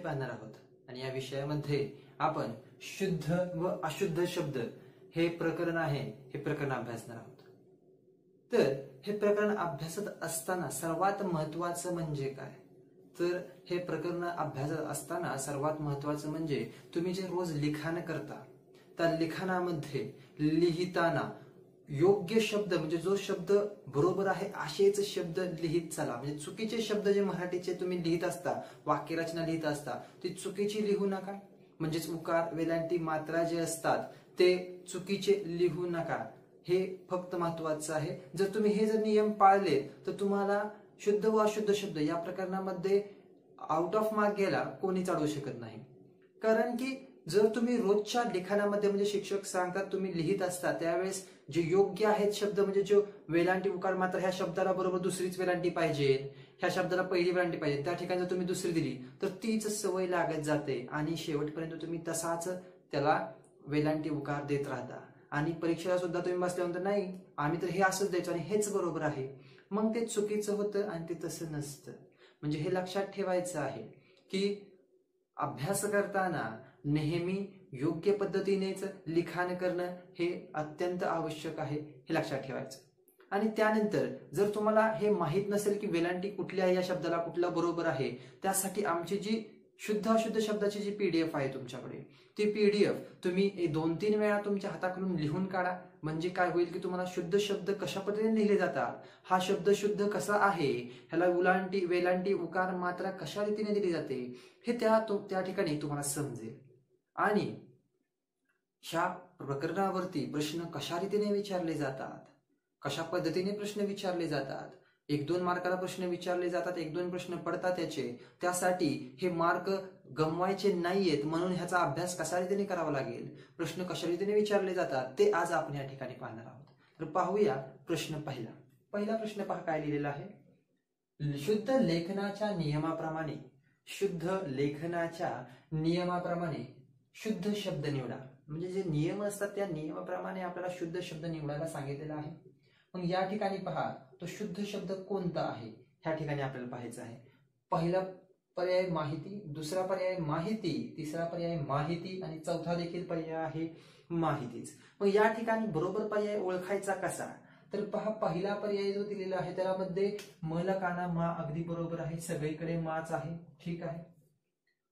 पाहणार आहोत आणि या विषयामध्ये आपण शुद्ध व अशुद्ध शब्द हे प्रकरण आहे, हे प्रकरण अभ्यासणार आहोत. तर हे प्रकरण अभ्यासत असताना सर्वात महत्वाचं म्हणजे काय, तर हे प्रकरण अभ्यासत असताना सर्वात महत्वाचं म्हणजे तुम्ही जे रोज लिखाण करता त्या लिखाणामध्ये लिहिताना योग्य शब्द म्हणजे जो शब्द बरोबर आहे असेच शब्द लिहित चला. म्हणजे चुकीचे शब्द जे मराठीचे तुम्ही लिहित असता, वाक्यरचना लिहित असता ती चुकीची लिहू नका. म्हणजेच उकार वेलांटी मात्रा जे असतात ते चुकीचे लिहू नका. हे फक्त महत्वाचं आहे. जर तुम्ही हे जर नियम पाळले तर तुम्हाला शुद्ध व अशुद्ध शब्द या प्रकरणामध्ये आउट ऑफ मार्क गेला कोणी चालवू शकत नाही. कारण की जर तुम्ही रोजच्या लिखाणामध्ये म्हणजे शिक्षक सांगतात तुम्ही लिहित असता त्यावेळेस जे योग्य आहेत शब्द म्हणजे जो वेलांटी उकार मात्र ह्या शब्दाला बरोबर दुसरीच वेलांटी पाहिजे, ह्या शब्दाला पहिली वेलांटी पाहिजे, त्या ठिकाणी जर तुम्ही दुसरी दिली तर तीच सवय लागत जाते आणि शेवटपर्यंत तुम्ही तसाच त्याला वेलांटी उकार देत राहता. आणि परीक्षेला सुद्धा तुम्ही बसल्यानंतर नाही आम्ही तर हे असंच द्यायचो आणि हेच बरोबर आहे, मग ते चुकीचं होतं आणि ते तसं नसतं. म्हणजे हे लक्षात ठेवायचं आहे की अभ्यास करताना नेहमी योग्य पद्धतीनेच लिखाण करणं हे अत्यंत आवश्यक आहे, हे लक्षात ठेवायचं. आणि त्यानंतर जर तुम्हाला हे माहीत नसेल की वेलांटी कुठली आहे या शब्दाला कुठला बरोबर आहे, त्यासाठी आमची जी शुद्ध अशुद्ध शब्दाची जी पीडीएफ आहे तुमच्याकडे ती पीडीएफ तुम्ही 2-3 वेळा तुमच्या हाताखालून लिहून काढा. म्हणजे काय होईल की तुम्हाला शुद्ध शब्द कशा पद्धतीने लिहिले जातात, हा शब्द शुद्ध कसा आहे, ह्याला उलांटी वेलांटी उकार मात्रा कशा रीतीने दिली जाते हे त्या ठिकाणी तुम्हाला समजेल. आणि ह्या प्रकरणावरती प्रश्न कशा रीतीने विचारले जातात, कशा पद्धतीने प्रश्न विचारले जातात, 1-2 मार्काला प्रश्न विचारले जातात, 1-2 प्रश्न पडतात त्यासाठी हे मार्क गमवायचे नाहीयेत. म्हणून ह्याचा अभ्यास कशा रीतीने करावा लागेल, प्रश्न कशा रीतीने विचारले जातात ते आज आपण या ठिकाणी पाहणार आहोत. तर पाहूया प्रश्न पहिला प्रश्न पहा काय लिहिलेला आहे. शुद्ध लेखनाच्या नियमाप्रमाणे शुद्ध शब्द निवडा. म्हणजे जे नियम असतात त्या नियमाप्रमाणे आपल्याला शुद्ध शब्द निवडायला सांगितलेला आहे. मग या ठिकाणी पहा तो शुद्ध शब्द कोणता आहे ह्या ठिकाणी आपल्याला पाहायचं आहे. पहिला पर्याय माहिती, दुसरा पर्याय माहिती, तिसरा पर्याय माहिती आणि चौथा देखील पर्याय आहे माहितीच. मग या ठिकाणी बरोबर पर्याय ओळखायचा कसा, तर पहा पहिला पर्याय जो दिलेला आहे त्यामध्ये मला काना मा अगदी बरोबर आहे, सगळीकडे माच आहे, ठीक आहे.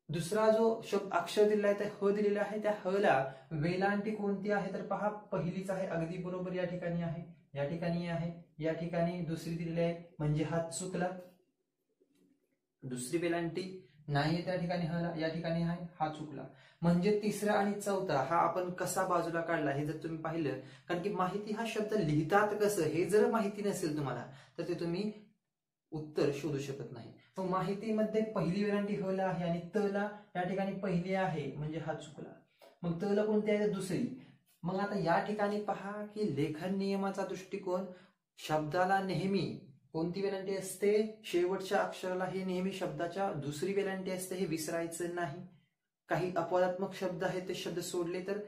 दुसरा जो शब्द अक्षर दिलेला आहे त्या ह दिलेला आहे, त्या ह ला वेलांटी कोणती आहे तर पहा पहिलीच आहे, अगदी बरोबर या ठिकाणी आहे, या ठिकाणी आहे, या ठिकाणी दुसरी दिलेली आहे म्हणजे हा चुकला. दुसरी वेलांटी नाही त्या ठिकाणी हला, या ठिकाणी आहे, हा चुकला. म्हणजे तिसरा आणि चौथा हा आपण कसा बाजूला काढला हे जर तुम्ही पाहिलं, कारण की माहिती हा शब्द लिहितात कसं हे जर माहिती नसेल तुम्हाला तर ते तुम्ही उत्तर शोधू शकत नाही. मग माहितीमध्ये पहिली वेलांटी हला आहे आणि तला या ठिकाणी पहिली आहे म्हणजे हा चुकला. मग तला कोणती आहे तर दुसरी. मग आता या ठिकाणी पहा की लेखन नियमाचा दृष्टिकोन शब्दाला नेहमी कोणती वेलांटी असते, शेवटच्या अक्षराला हे नेहमी शब्दाच्या दुसरी वेलांटी असते, हे विसरायचं नाही. काही अपवादात्मक शब्द आहेत ते शब्द सोडले तर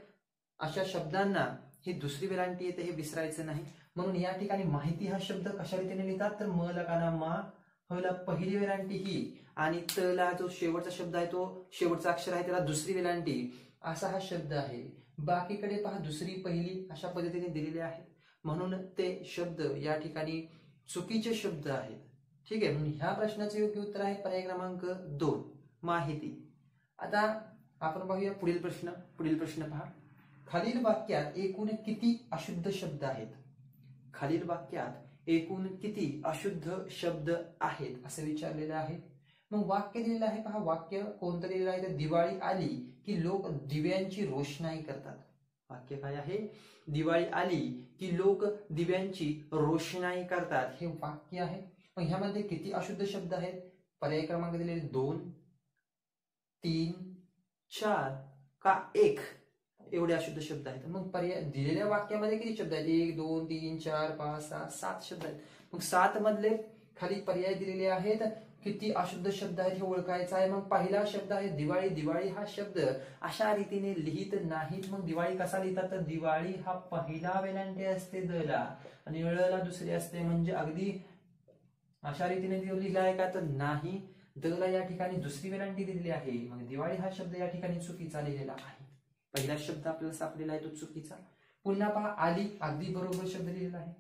अशा शब्दांना ही दुसरी वेलांटी येते हे विसरायचं नाही. म्हणून या ठिकाणी माहिती हा शब्द कशा रीतीने लिहितात तर म लगाना मा, ह ला पहिली वेलांटी ही आणि त ला जो शेवटचा शब्द आहे तो शेवटचा अक्षर आहे त्याला दुसरी वेलांटी असा हा शब्द आहे. बाकीकडे पहा दुसरी पहिली अशा पद्धतीने दिलेले आहेत. म्हणून ते शब्द या ठिकाणी चुकीचे शब्द आहेत, ठीक आहे. म्हणून ह्या प्रश्नाचे योग्य उत्तर आहे पर्याय क्रमांक 2 माहिती. आता आपण पाहूया पुढील प्रश्न पहा. खालील वाक्यात एकूण किती अशुद्ध शब्द आहेत, खालील वाक्यात एकूण किती अशुद्ध शब्द आहेत असं विचारलेलं आहे. मग वाक्य दिलेलं आहे पहा, वाक्य कोणतं दिलेलं आहे तर दिवाळी आली की लोक दिव्यांची रोषणाई करतात. वाक्य काय आहे, दिवाळी आली की लोक दिव्यांची रोषणाई करतात, हे वाक्य आहे. मग ह्यामध्ये किती अशुद्ध शब्द आहेत, पर्याय क्रमांक दिलेले 2, 3, 4 का 1 एवढे अशुद्ध शब्द आहेत. मग पर्याय दिलेल्या वाक्यामध्ये किती शब्द आहेत, 1, 2, 3, 4, 5, 6, 7 शब्द आहेत. मग 7 मधले खाली पर्याय दिलेले आहेत, किती अशुद्ध शब्द आहेत हे ओळखायचं आहे. मग पहिला शब्द आहे दिवाळी. दिवाळी हा शब्द अशा रीतीने लिहित नाहीत. मग दिवाळी कसा लिहितात तर दिवाळी हा पहिला वेलांटी असते दला आणि ळला दुसरी असते. म्हणजे अगदी अशा रीतीने लिहिला आहे का तर नाही. द ला या ठिकाणी दुसरी वेलांटी दिलेली आहे, मग दिवाळी हा शब्द या ठिकाणी चुकीचा लिहिलेला आहे. पहिला शब्द आपल्याला सापडलेला आहे तो चुकीचा. पुन्हा पहा, आली अगदी बरोबर शब्द लिहिलेला आहे.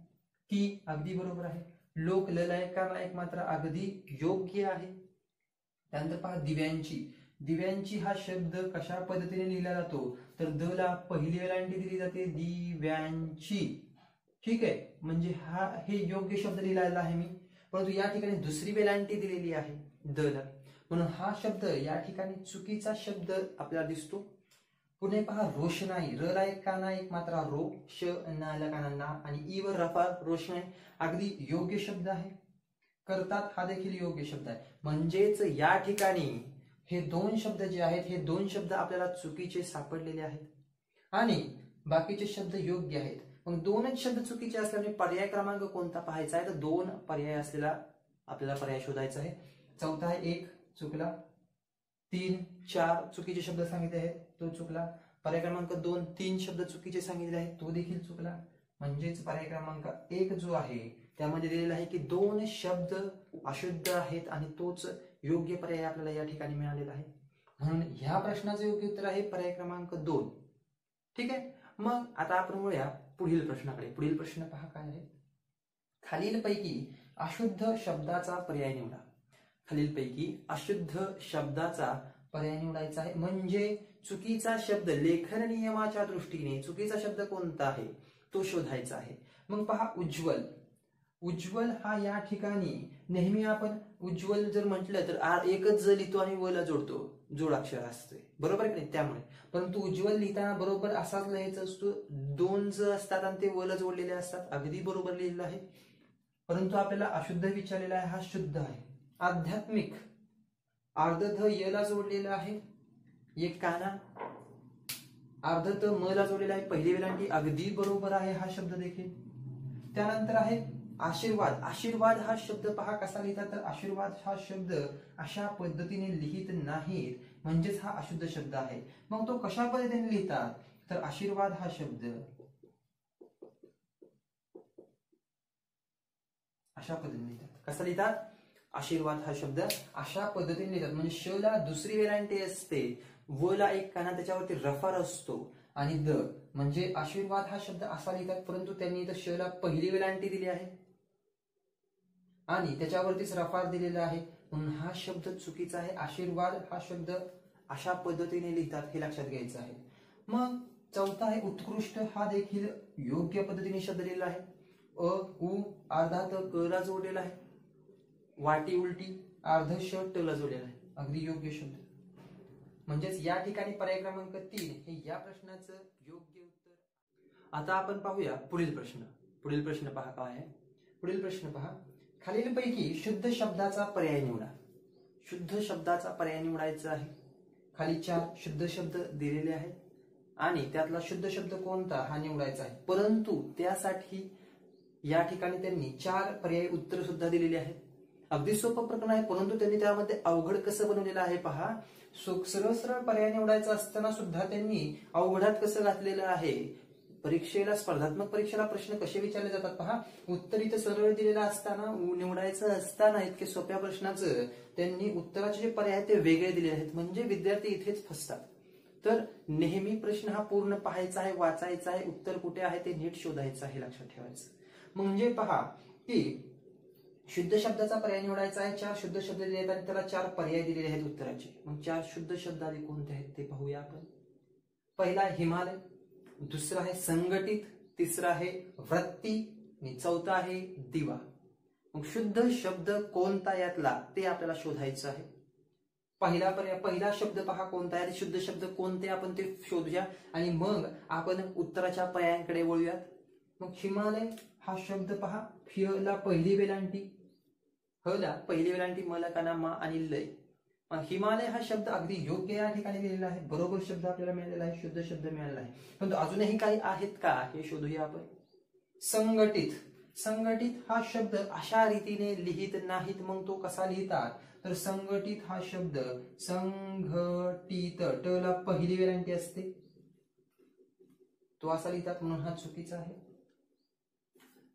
ती अगदी बरोबर आहे. लोक ललायकार एक मात्रा अगदी योग्य आहे. त्यानंतर पहा, दिव्यांची. दिव्यांची हा शब्द कशा पद्धतीने लिहिला जातो, तर द ला पहिली वेलांटी दिली जाते दिव्यांची. ठीक आहे, म्हणजे हे योग्य शब्द लिहिलेला आहे मी, परंतु या ठिकाणी दुसरी वेलांटी दिलेली आहे द ला, म्हणून हा शब्द या ठिकाणी चुकीचा शब्द आपल्याला दिसतो. पुढे पहा, रोषणाई. र ला एक काना एक मात्रा रो, श ना ला काना ना आणि ई वर रफा रोषणाई अगदी योग्य शब्द आहे. करतात हा देखील योग्य शब्द आहे. म्हणजेच या ठिकाणी हे दोन शब्द जे आहेत, हे दोन शब्द आपल्याला चुकीचे सापडलेले आहेत आणि बाकीचे शब्द योग्य आहेत. मग दोनच शब्द चुकीचे असल्याने पर्याय क्रमांक कोणता पाहायचा आहे, तर दोन पर्याय असलेला आपल्याला पर्याय शोधायचा आहे. चौथा आहे 1 चुकला, 3 4 चुकीचे शब्द सांगितले आहेत तो चुकला. पर्याय क्रमांक 2 3 शब्द चुकीचे सांगितले आहेत तो देखील चुकला. म्हणजेच पर्याय क्रमांक 1 जो आहे त्यामध्ये दिलेला आहे की दोन शब्द अशुद्ध आहेत आणि तोच योग्य पर्याय आपल्याला या ठिकाणी मिळालेला आहे. म्हणून ह्या प्रश्नाचे योग्य उत्तर आहे पर्याय क्रमांक 2. ठीक आहे, मग आता आपण वळूया पुढील प्रश्नाकडे. पुढील प्रश्न पहा काय आहे. खालीलपैकी अशुद्ध शब्दाचा पर्याय निवडा. खालीलपैकी अशुद्ध शब्दाचा पर्याय निवडायचा आहे. म्हणजे चुकीचा शब्द लेखन नियमाच्या दृष्टीने चुकीचा शब्द कोणता आहे तो शोधायचा आहे. मग पहा, उज्ज्वल. उज्ज्वल हा या ठिकाणी नेहमी आपण उज्ज्वल जर म्हटलं तर एकच ज लिहितो आणि व ला जोडतो, जोडाक्षर असते, बरोबर की नाही. त्यामुळे परंतु उज्ज्वल लिहिताना बरोबर असाच लिहायचा असतो, दोन ज असतात आणि ते व ला जोडलेले असतात. अगदी बरोबर लिहिलेलं आहे. परंतु आपल्याला अशुद्ध विचारलेला आहे, हा शुद्ध आहे. आध्यात्मिक. अर्ध ध य ला जोडलेला आहे, एक काना. अर्ध त म ला जोडलेला आहे, पहिली वेलांटी अगदी बरोबर आहे हा शब्द देखील. त्यानंतर आहे आशीर्वाद. आशीर्वाद हा शब्द पहा कसा लिहितात, तर आशीर्वाद हा शब्द अशा पद्धतीने लिहित नाहीत, म्हणजेच हा अशुद्ध शब्द आहे. मग तो कशा पद्धतीने लिहितात, तर आशीर्वाद हा शब्द अशा पद्धतीने लिहितात. कसा लिहितात, आशीर्वाद हा शब्द अशा पद्धतीने लिहितात. म्हणजे श ला दुसरी वेलांटी असते, व ला एक काना त्याच्यावरती रफार असतो आणि द, म्हणजे आशीर्वाद हा शब्द असा लिहितात. परंतु त्यांनी इथं श ला पहिली वेलांटी दिली आहे आणि त्याच्यावरतीच रफार दिलेला आहे, म्हणून हा शब्द चुकीचा आहे. आशीर्वाद हा शब्द अशा पद्धतीने लिहितात हे लक्षात घ्यायचं आहे. मग चौथा आहे उत्कृष्ट. हा देखील योग्य पद्धतीने शब्द लिहिलेला आहे. अ उ अर्धा त क ला जोडलेला आहे, वाटी उलटी अर्ध श ट ला जोडलेला आहे, अगदी योग्य शब्द. म्हणजेच या ठिकाणी पर्याय क्रमांक 3 हे या प्रश्नाचं योग्य उत्तर. आता आपण पाहूया पुढील प्रश्न. पुढील प्रश्न पहा काय आहे. पुढील प्रश्न पहा, खालीलपैकी शुद्ध शब्दाचा पर्याय निवडा. शुद्ध शब्दाचा पर्याय निवडायचा आहे. खाली 4 शुद्ध शब्द दिलेले आहेत आणि त्यातला शुद्ध शब्द कोणता हा निवडायचा आहे. परंतु त्यासाठी या ठिकाणी त्यांनी 4 पर्याय उत्तर सुद्धा दिलेली आहेत. अगदी सोपं प्रकरण आहे, परंतु त्यांनी त्यामध्ये अवघड कसं बनवलेलं आहे पहा. सरळ सरळ पर्याय निवडायचा असताना सुद्धा त्यांनी अवघडात कसं घातलेलं आहे. परीक्षेला, स्पर्धात्मक परीक्षेला प्रश्न कसे विचारले जातात पहा. उत्तर इथं सरळ दिलेलं असताना, निवडायचं असताना इतके सोप्या प्रश्नाचं त्यांनी उत्तराचे जे पर्याय आहेत ते वेगळे दिले आहेत. म्हणजे विद्यार्थी इथेच फसतात. तर नेहमी प्रश्न हा पूर्ण पाहायचा आहे, वाचायचा आहे, उत्तर कुठे आहे ते नीट शोधायचं आहे, लक्षात ठेवायचं. म्हणजे पहा की शुद्ध शब्दाचा पर्याय निवडायचा आहे. 4 शुद्ध शब्द दिले आहेत आणि त्याला 4 पर्याय दिलेले आहेत उत्तराचे. मग 4 शुद्ध शब्द आधी कोणते आहेत ते पाहूया आपण. पहिला आहे हिमालय, दुसरा आहे संघटित, तिसरा आहे वृत्ती आणि चौथा आहे दिवा. मग शुद्ध शब्द कोणता यातला ते आपल्याला शोधायचं आहे. पहिला शब्द पहा कोणता आहे, शुद्ध शब्द कोणते आपण ते शोधूया आणि मग आपण उत्तराच्या पर्यायांकडे वळूयात. मग हिमालय हा शब्द पहा, फ ला पहिली वेलांटी, ह ला पहिली वेलांटी, म ला काना मा आणि लय. हिमालय हा शब्द अगदी योग्य या ठिकाणी लिहिलेला आहे, बरोबर शब्द आपल्याला मिळालेला आहे, शुद्ध शब्द मिळालेला आहे. परंतु अजूनही काही आहेत का हे शोधूया आपण. संघटित. संघटित हा शब्द अशा रीतीने लिहित नाहीत. मग तो कसा लिहितात, तर संघटित हा शब्द संघटित, ट ला पहिली वेलांटी असते, तो असा लिहितात, म्हणून हा चुकीचा आहे.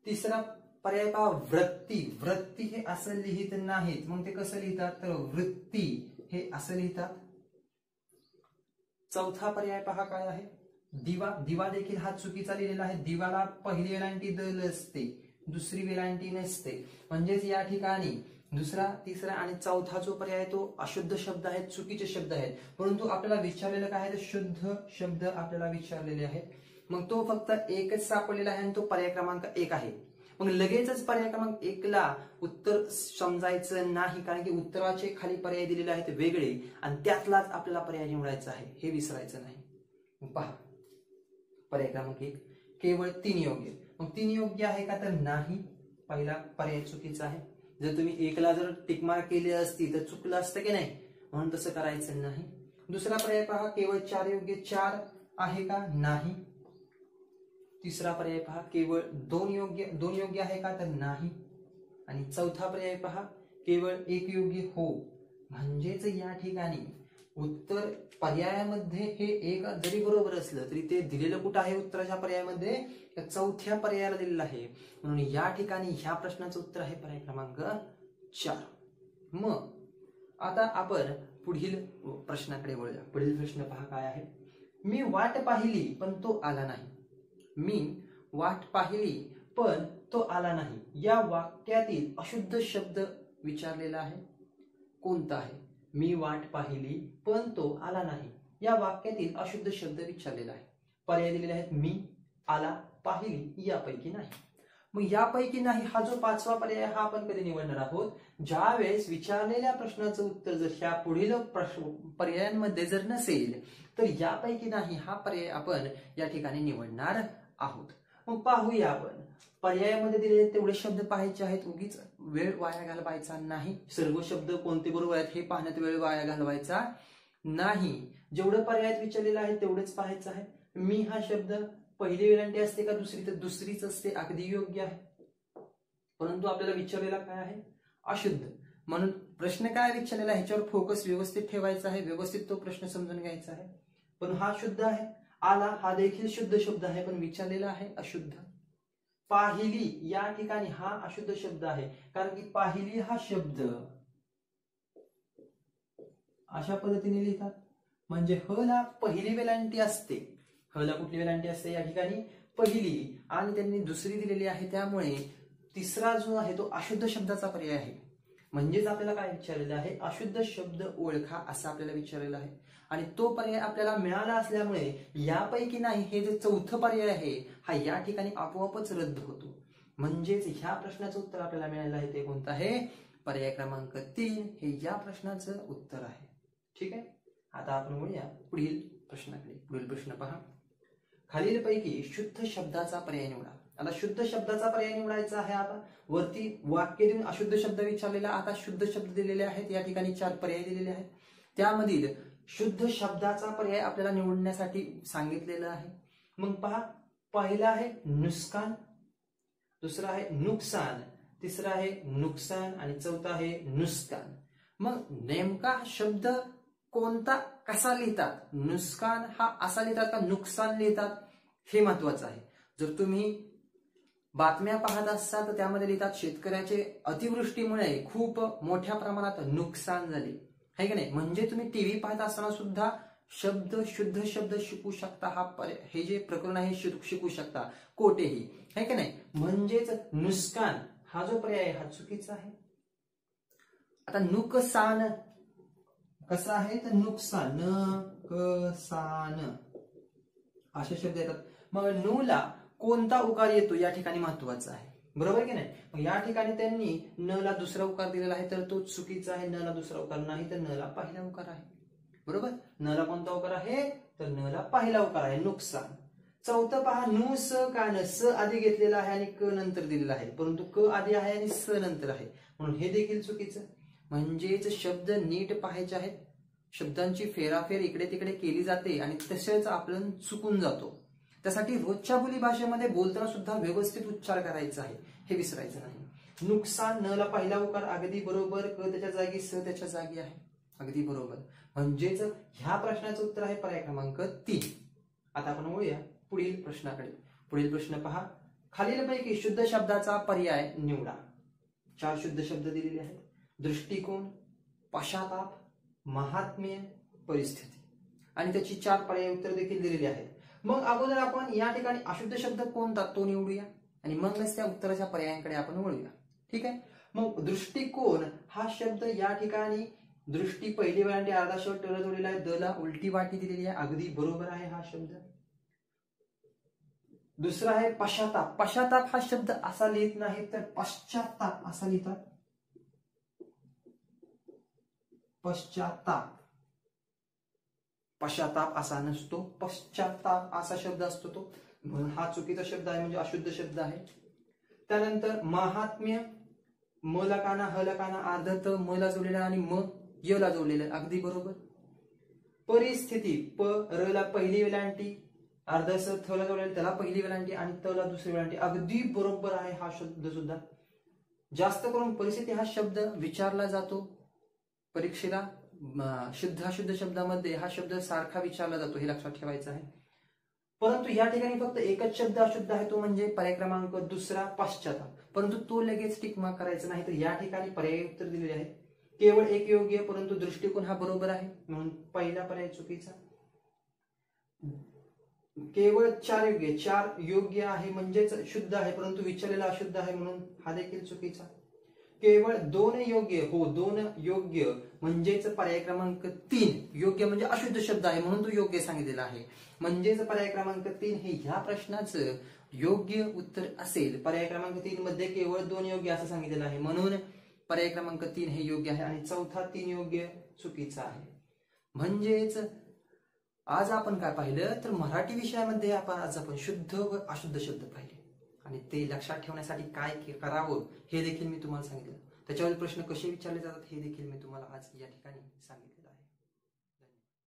तिसरा पर्याय पहा वृत्ती, वृत्ती हे असं लिहित नाहीत, मग ते कसं लिहितात तर वृत्ती हे असं लिहितात. चौथा पर्याय पहा काय आहे, दिवा, दिवा देखील हा चुकीचा लिहिलेला आहे. दिवाला पहिली वेलांटी द असते, दुसरी वेलांटी नसते, म्हणजेच या ठिकाणी दुसरा, तिसरा आणि चौथा जो पर्याय तो अशुद्ध शब्द आहेत, चुकीचे शब्द आहेत. परंतु आपल्याला विचारलेलं काय आहे, शुद्ध शब्द आपल्याला विचारलेले आहेत. मग तो फक्त एकच सापडलेला आहे आणि तो पर्याय क्रमांक 1 आहे. मग लगेचच पर्याय क्रमांक 1 ला उत्तर समजायचं नाही, कारण की उत्तराचे खाली पर्याय दिलेले आहेत वेगळे आणि त्यातलाच आपल्याला पर्याय निवडायचा आहे, हे विसरायचं नाही. पहा पर्याय क्रमांक 1 केवळ 3 योग्य. मग 3 योग्य आहे का तर नाही, पहिला पर्याय चुकीचा आहे. जर तुम्ही 1 ला जर टिक मार्क केली असती तर चुकलं असतं की नाही, म्हणून तसं करायचं नाही. दुसरा पर्याय पहा केवळ 4 योग्य, 4 आहे का नाही. तिसरा पर्याय पहा केवळ 2 योग्य, 2 योग्य आहे का तर नाही. आणि चौथा पर्याय पहा केवळ 1 योग्य, हो. म्हणजेच या ठिकाणी उत्तर पर्यायामध्ये हे 1 जरी बरोबर असलं तरी ते दिलेलं कुठं आहे उत्तराच्या पर्यायामध्ये, चौथ्या पर्यायाला दिलेलं आहे. म्हणून या ठिकाणी ह्या प्रश्नाचं उत्तर आहे पर्याय क्रमांक 4. मग आता आपण पुढील प्रश्नाकडे वळूया. पुढील प्रश्न पहा काय आहे, मी वाट पाहिली पण तो आला नाही. मी वाट पाहिली पण तो आला नाही, या वाक्यातील अशुद्ध शब्द विचारलेला आहे. कोणता आहे, मी वाट पाहिली पण तो आला नाही, या वाक्यातील अशुद्ध शब्द विचारलेला आहे. पर्याय दिलेले आहेत मी, आला, पाहिली, यापैकी नाही. मग यापैकी नाही हा जो 5वा पर्याय हा आपण कधी निवडणार आहोत, ज्या वेळेस विचारलेल्या प्रश्नाचं उत्तर जर ह्या पुढील पर्यायांमध्ये जर नसेल तर यापैकी नाही हा पर्याय आपण या ठिकाणी निवडणार आहोत. मग पाहूया आपण पर्यायामध्ये दिलेले तेवढे शब्द पाहायचे आहेत, उगीच वेळ वाया घालवायचा नाही. सर्व शब्द कोणते बरोबर आहेत हे पाहण्यात वेळ वाया घालवायचा नाही. जेवढं पर्यायात विचारलेलं आहे तेवढेच पाहायचं आहे. मी हा शब्द पहिली वेलांटी असते का दुसरी, तर दुसरीच असते, अगदी योग्य आहे. परंतु आपल्याला विचारलेला काय आहे, अशुद्ध. म्हणून प्रश्न काय विचारलेला आहे ह्याच्यावर फोकस व्यवस्थित ठेवायचा आहे, व्यवस्थित तो प्रश्न समजून घ्यायचा आहे. पण हा शुद्ध आहे. आला हा देखील शुद्ध शब्द आहे, पण विचारलेला आहे अशुद्ध. पाहिली या ठिकाणी हा अशुद्ध शब्द आहे, कारण की पाहिली हा शब्द अशा पद्धतीने लिहितात. म्हणजे ह ला पहिली वेलांटी असते, ह ला कुठली वेलांटी असते या ठिकाणी पहिली, आणि त्यांनी दुसरी दिलेली आहे, त्यामुळे तिसरा जो आहे तो अशुद्ध शब्दाचा पर्याय आहे. म्हणजेच आपल्याला काय विचारलेलं आहे, अशुद्ध शब्द ओळखा असं आपल्याला विचारलेलं आहे. आणि तो पर्याय आपल्याला मिळाला असल्यामुळे यापैकी नाही हे जे चौथं पर्याय आहे हा या ठिकाणी आपोआपच रद्द होतो. म्हणजेच ह्या प्रश्नाचं उत्तर आपल्याला मिळालं आहे ते कोणतं आहे, पर्याय क्रमांक 3 हे या प्रश्नाचं उत्तर आहे. ठीक आहे. आता आपण वळूया पुढील प्रश्नाकडे. पुढील प्रश्न पहा, खालीलपैकी शुद्ध शब्दाचा पर्याय निवडा. आता शुद्ध शब्दाचा पर्याय निवडायचा आहे. आता वरती वाक्य देऊन अशुद्ध शब्द विचारलेला, आता शुद्ध शब्द दिलेले आहेत. या ठिकाणी 4 पर्याय दिलेले आहेत, त्यामधील शुद्ध शब्दाचा पर्याय आपल्याला निवडण्यासाठी सांगितलेलं आहे. मग पहा, पहिला आहे नुकसान, दुसरा आहे नुकसान, तिसरा आहे नुकसान आणि चौथा आहे नुकसान. मग नेमका शब्द कोणता, कसा लिहितात, नुकसान हा असा लिहितात का नुकसान लिहितात, हे महत्वाचं आहे. जर तुम्ही बातम्या पाहत असाल तर त्यामध्ये लिहितात शेतकऱ्याचे अतिवृष्टीमुळे खूप मोठ्या प्रमाणात नुकसान झाले, है की नाही. म्हणजे तुम्ही टीव्ही पाहत असताना सुद्धा शब्द, शुद्ध शब्द शिकू शकता. हे जे प्रकरण आहे शिकू शकता कोठेही, है की नाही. म्हणजेच नुकसान हा जो पर्याय हा चुकीचा आहे. आता नुकसान कसं आहे तर नुकसान, नुकसान असे शब्द येतात. मग नू ला कोणता उकार येतो या ठिकाणी महत्वाचा आहे, बरोबर की नाही. मग या ठिकाणी त्यांनी न ला दुसरा उकार दिलेला आहे तर तो चुकीचा आहे. न ला दुसरा उकार नाही तर न ला पहिला उकार आहे, बरोबर. न ला कोणता उकार आहे तर न ला पहिला उकार आहे, नुकसान. चौथं पहा, नु स कान, स आधी घेतलेला आहे आणि क नंतर दिलेला आहे, परंतु क आधी आहे आणि स नंतर आहे, म्हणून हे देखील चुकीचं. म्हणजेच शब्द नीट पाहायचे आहेत. शब्दांची फेराफेर इकडे तिकडे केली जाते आणि तसेच आपण चुकून जातो. त्यासाठी रोजच्या बोली भाषेमध्ये बोलताना सुद्धा व्यवस्थित उच्चार करायचा आहे, हे विसरायचं नाही. नुकसान, न ला पहिला उकार अगदी बरोबर, क त्याच्या जागी, स त्याच्या जागी आहे, अगदी बरोबर. म्हणजेच ह्या प्रश्नाचं उत्तर आहे पर्याय क्रमांक 3. आता आपण वळूया पुढील प्रश्नाकडे. पुढील प्रश्न पहा, खालीलपैकी शुद्ध शब्दाचा पर्याय निवडा. 4 शुद्ध शब्द दिलेले आहेत. दृष्टिकोन, पश्चाताप, महात्म्य, परिस्थिती आणि त्याची 4 पर्याय उत्तर देखील दिलेली आहेत. मग अगोदर आपण या ठिकाणी अशुद्ध शब्द कोणता तो निवडूया आणि मग त्या उत्तराच्या पर्यायांकडे आपण वळूया. ठीक आहे. मग दृष्टिकोन हा शब्द या ठिकाणी दृष्टी पहिली वेळांटी अर्धा शब्द ट जोडलेला आहे, द ला उलटी वाटी दिलेली आहे, अगदी बरोबर आहे हा शब्द. दुसरा आहे पश्चाताप. पश्चाताप हा शब्द असा लिहित नाही तर पश्चाताप असा लिहितात. पश्चाताप, पश्चाताप असा नसतो, पश्चाताप असा शब्द असतो तो, म्हणून हा चुकीचा शब्द आहे, म्हणजे अशुद्ध शब्द आहे. त्यानंतर महात्म्य, म ला काना ह ला काना अर्ध त म ला जोडलेला आणि म य ला जोडलेला, अगदी बरोबर. परिस्थिती, प र ला पहिली वेलांटी अर्ध स थ ला जोडलेला त्याला पहिली वेलांटी आणि त ला दुसरी वेलांटी, अगदी बरोबर आहे हा शब्द सुद्धा. जास्त करून परिस्थिती हा शब्द विचारला जातो परीक्षेला. शुद्ध अशुद्ध शब्दामध्ये हा शब्द सारखा विचारला जातो, हे लक्षात ठेवायचं आहे. परंतु या ठिकाणी फक्त एकच शब्द अशुद्ध आहे, तो म्हणजे पर्याय क्रमांक दुसरा पश्चाताप. परंतु तो लगेच टिक मार्क करायचा नाही, तर या ठिकाणी पर्याय उत्तर दिलेले आहे. केवळ एक योग्य, परंतु दृष्टिकोन हा बरोबर आहे, म्हणून पहिला पर्याय चुकीचा. केवळ 4 योग्य, 4 योग्य आहे म्हणजेच शुद्ध आहे, परंतु विचारलेला अशुद्ध आहे, म्हणून हा देखील चुकीचा. केवळ 2 योग्य, हो 2 योग्य म्हणजेच पर्याय क्रमांक 3 योग्य म्हणजे अशुद्ध शब्द आहे, म्हणून तो योग्य सांगितलेला आहे, म्हणजेच पर्याय क्रमांक 3 हे ह्या प्रश्नाचं योग्य उत्तर असेल. पर्याय क्रमांक 3 मध्ये केवळ 2 योग्य असं सांगितलेलं आहे, म्हणून पर्याय क्रमांक 3 हे योग्य आहे आणि चौथा 3 योग्य चुकीचा आहे. म्हणजेच आज आपण काय पाहिलं तर मराठी विषयामध्ये आज आपण शुद्ध व अशुद्ध शब्द पाहिले आणि ते लक्षात ठेवण्यासाठी काय करावं हे देखील मी तुम्हाला सांगितलं. त्याच्यावर प्रश्न कसे विचारले जातात हे देखील मी तुम्हाला आज या ठिकाणी सांगितलं.